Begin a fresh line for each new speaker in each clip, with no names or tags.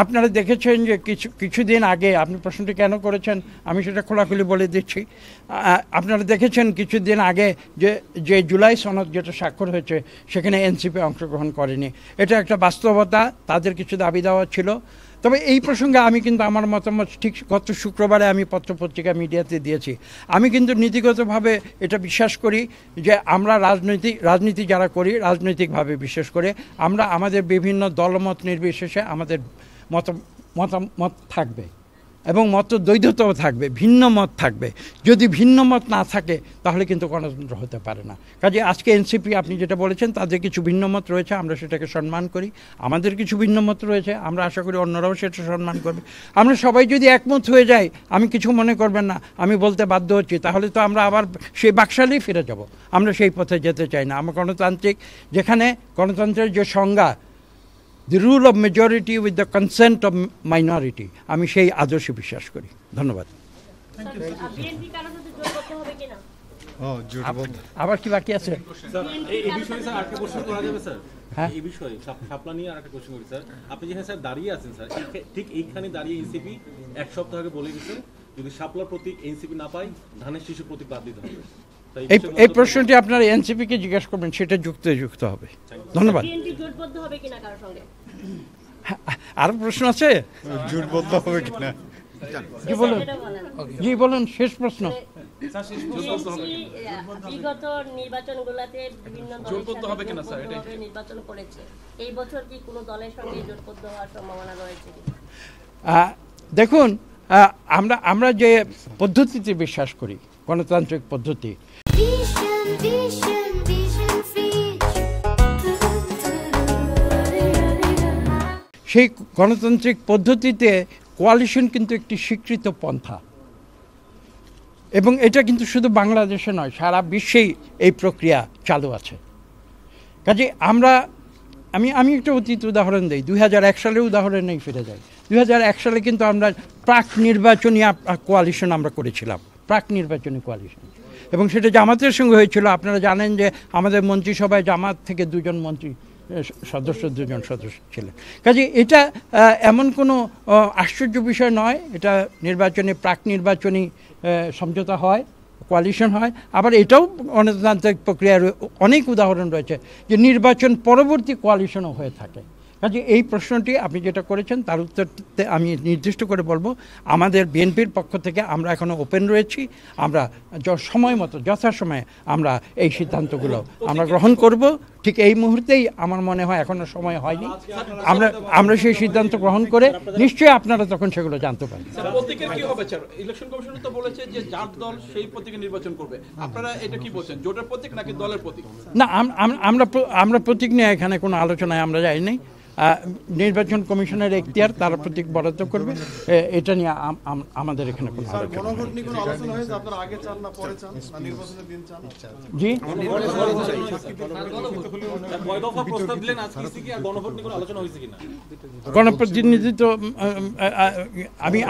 আপনারা দেখেছেন যে কিছুদিন আগে আপনি প্রশ্নটি কেন করেছেন আমি সেটা খোলাখুলি বলে দিচ্ছি। আপনারা দেখেছেন কিছুদিন আগে যে জুলাই সনদ যেটা স্বাক্ষর হয়েছে সেখানে এনসিপি অংশগ্রহণ করেনি। এটা একটা বাস্তবতা, তাদের কিছু দাবি দেওয়া ছিল। তবে এই প্রসঙ্গে আমি কিন্তু আমার মতামত ঠিক গত শুক্রবারে আমি পত্রপত্রিকা মিডিয়াতে দিয়েছি। আমি কিন্তু নীতিগতভাবে এটা বিশ্বাস করি যে আমরা রাজনীতি যারা করি রাজনৈতিকভাবে বিশেষ করে আমরা আমাদের বিভিন্ন দলমত নির্বিশেষে আমাদের মতামত থাকবে এবং মতদ্বৈধতাও থাকবে, ভিন্ন মত থাকবে। যদি ভিন্ন মত না থাকে তাহলে কিন্তু গণতন্ত্র হতে পারে না। কাজে আজকে এনসিপি আপনি যেটা বলেছেন তাদের কিছু ভিন্ন মত রয়েছে, আমরা সেটাকে সম্মান করি। আমাদের কিছু ভিন্ন মত রয়েছে, আমরা আশা করি অন্যরাও সেটা সম্মান করবে। আমরা সবাই যদি একমত হয়ে যাই, আমি কিছু মনে করবেন না, আমি বলতে বাধ্য হচ্ছি, তাহলে তো আমরা আবার সেই বাকশালেই ফিরে যাব। আমরা সেই পথে যেতে চাই না। আমরা গণতান্ত্রিক, যেখানে গণতন্ত্রের যে সংজ্ঞা the rule of majority with the consent of minority, আমি সেই আদর্শে বিশ্বাস করি। ধন্যবাদ। আবার কি বাকি আছে?
এই বিষয়ে শাপলা নিয়ে আরেকটা কোশ্চেন করি স্যার। আপনি যেখানে স্যার দাঁড়িয়ে আছেন স্যার, ঠিক এইখানে দাঁড়িয়ে এনসিপি এক সপ্তাহ আগে বলে গেছে যদি শাপলা প্রতীক এনসিপি না পায় ধানের শিশু প্রতীক বাদ দিতে হবে।
এই প্রশ্নটি আপনারা এনসিপি কে জিজ্ঞাসা করবেন, সেটা যুক্ত হবে। ধন্যবাদ। আরো প্রশ্ন আছে?
জোটবদ্ধ হবে কিনা?
জি বলুন, শেষ প্রশ্ন।
বিগত নির্বাচনগুলোতে বিভিন্ন জোটবদ্ধ হবে কিনা স্যার, এটা নির্বাচন করেছে, এই বছর কি কোনো দলের সঙ্গে জোটবদ্ধ হওয়ার সম্ভাবনা রয়েছে?
দেখুন, আমরা যে পদ্ধতিতে বিশ্বাস করি, গণতান্ত্রিক পদ্ধতি, সেই গণতান্ত্রিক পদ্ধতিতে কোয়ালিশন কিন্তু একটি স্বীকৃত পন্থা, এবং এটা কিন্তু শুধু বাংলাদেশে নয়, সারা বিশ্বেই এই প্রক্রিয়া চালু আছে। কাজে আমি একটা অতীত উদাহরণ দিই। 2001 সালের উদাহরণেই ফিরে যাই। 2001 সালে কিন্তু আমরা প্রাক নির্বাচনী কোয়ালিশন আমরা করেছিলাম, প্রাক নির্বাচনী কোয়ালিশন, এবং সেটা জামাতের সঙ্গে হয়েছিল। আপনারা জানেন যে আমাদের মন্ত্রিসভায় জামাত থেকে দুজন সদস্য ছিলেন। কাজে এটা এমন কোনো আশ্চর্য বিষয় নয়। এটা প্রাক নির্বাচনী সমঝোতা হয়, কোয়ালিশন হয়। আবার এটাও গণতান্ত্রিক প্রক্রিয়ার অনেক উদাহরণ রয়েছে যে নির্বাচন পরবর্তী কোয়ালিশনও হয়ে থাকে। কাজে এই প্রশ্নটি আপনি যেটা করেছেন তার উত্তরতে আমি নির্দিষ্ট করে বলবো, আমাদের বিএনপির পক্ষ থেকে আমরা এখনও ওপেন রয়েছি। আমরা সময় মতো যথাসময়ে আমরা এই সিদ্ধান্তগুলো আমরা গ্রহণ করব। ঠিক এই মুহূর্তেই আমার মনে হয় এখনো সময় হয়নি, আমরা সেই সিদ্ধান্ত গ্রহণ করে নিশ্চয়ই আপনারা তখন সেগুলো জানতে পারবেন।
প্রতীকের কি হবে স্যার? ইলেকশন কমিশন তো বলেছে যে যার দল সেই প্রতীকে নির্বাচন করবে, আপনারা এটা কি বলছেন, জোটের প্রতীক নাকি দলের প্রতীক?
না, আমরা প্রতীক নিয়ে এখানে কোনো আলোচনায় আমরা যাইনি। নির্বাচন কমিশনের এখতিয়ার, তারা প্রতীক বরাদ্দ করবে, এটা নিয়ে আমাদের এখানে কোনো আলোচনা। জি, গণপ্রতিনিধিত্ব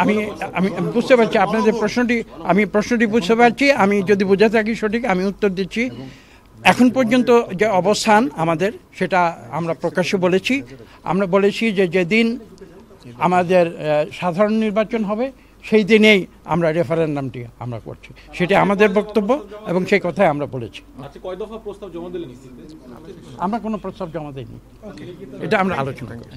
আমি বুঝতে পারছি আপনাদের প্রশ্নটি বুঝতে পারছি। আমি যদি বুঝে থাকি সঠিক, আমি উত্তর দিচ্ছি। এখন পর্যন্ত যে অবস্থান আমাদের, সেটা আমরা প্রকাশ্যে বলেছি। আমরা বলেছি যে যেদিন আমাদের সাধারণ নির্বাচন হবে সেই দিনেই আমরা রেফারেন্ডামটি আমরা করছি, সেটা আমাদের বক্তব্য এবং সেই কথাই আমরা বলেছি। আমরা কোনো প্রস্তাব জমা দিইনি, এটা আমরা আলোচনা করি।